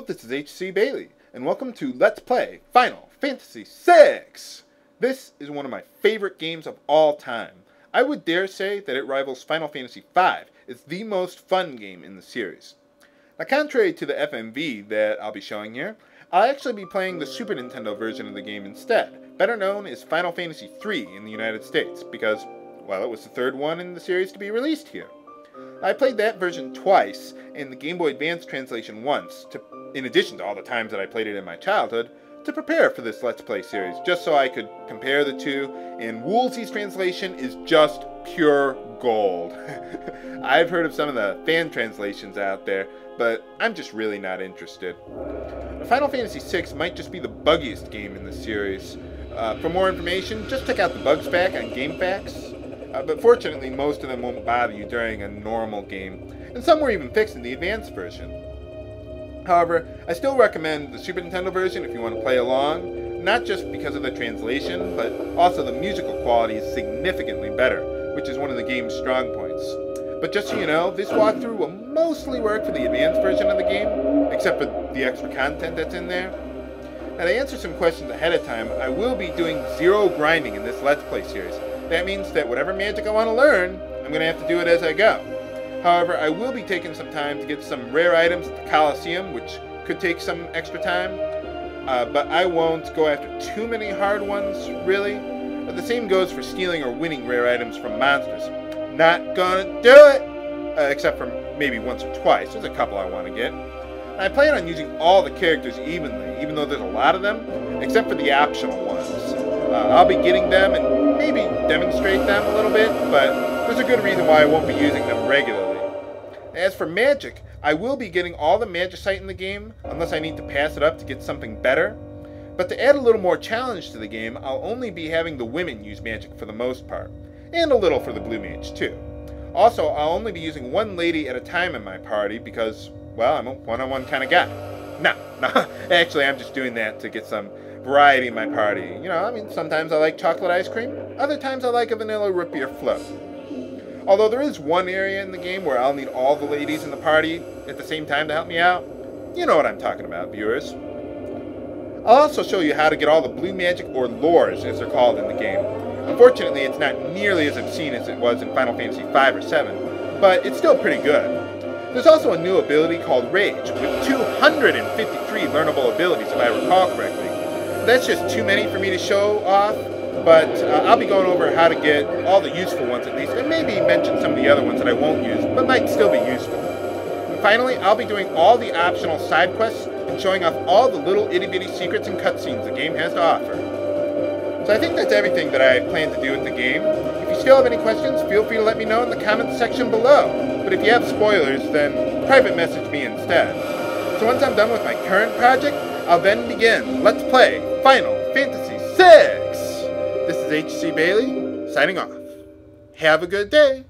this is HC Bailey, and welcome to Let's Play Final Fantasy VI! This is one of my favorite games of all time. I would dare say that it rivals Final Fantasy V. It's the most fun game in the series. Now, contrary to the FMV that I'll be showing here, I'll actually be playing the Super Nintendo version of the game instead, better known as Final Fantasy III in the United States, because, well, it was the third one in the series to be released here. I played that version twice, and the Game Boy Advance translation once, in addition to all the times that I played it in my childhood, to prepare for this Let's Play series, just so I could compare the two, and Woolsey's translation is just pure gold. I've heard of some of the fan translations out there, but I'm just really not interested. Final Fantasy VI might just be the buggiest game in the series. For more information, just check out the bugs pack on GameFAQs. But fortunately, most of them won't bother you during a normal game, and some were even fixed in the advanced version. However, I still recommend the Super Nintendo version if you want to play along, not just because of the translation, but also the musical quality is significantly better, which is one of the game's strong points. But just so you know, this walkthrough will mostly work for the advanced version of the game, except for the extra content that's in there. Now, to answer some questions ahead of time, I will be doing zero grinding in this Let's Play series. That means that whatever magic I want to learn, I'm going to have to do it as I go. However, I will be taking some time to get some rare items at the Coliseum, which could take some extra time. But I won't go after too many hard ones, really. The same goes for stealing or winning rare items from monsters. Not gonna do it! Except for maybe once or twice. There's a couple I want to get. And I plan on using all the characters evenly, even though there's a lot of them, except for the optional ones. I'll be getting them and maybe demonstrate them a little bit, but there's a good reason why I won't be using them regularly. As for magic, I will be getting all the magicite in the game, unless I need to pass it up to get something better. But to add a little more challenge to the game, I'll only be having the women use magic for the most part, and a little for the blue mage too. Also, I'll only be using one lady at a time in my party because, well, I'm a one-on-one kind of guy. No, actually I'm just doing that to get some variety in my party. You know, I mean, sometimes I like chocolate ice cream, other times I like a vanilla root beer float. Although there is one area in the game where I'll need all the ladies in the party at the same time to help me out. You know what I'm talking about, viewers. I'll also show you how to get all the blue magic, or lures as they're called in the game. Unfortunately, it's not nearly as obscene as it was in Final Fantasy V or VII, but it's still pretty good. There's also a new ability called Rage, with 253 learnable abilities if I recall correctly. That's just too many for me to show off, but I'll be going over how to get all the useful ones at least, and maybe mention some of the other ones that I won't use, but might still be useful. And finally, I'll be doing all the optional side quests and showing off all the little itty-bitty secrets and cutscenes the game has to offer. So I think that's everything that I plan to do with the game. If you still have any questions, feel free to let me know in the comments section below. But if you have spoilers, then private message me instead. So once I'm done with my current project, I'll then begin Let's Play Final Fantasy VI! This is HC Bailey, signing off. Have a good day!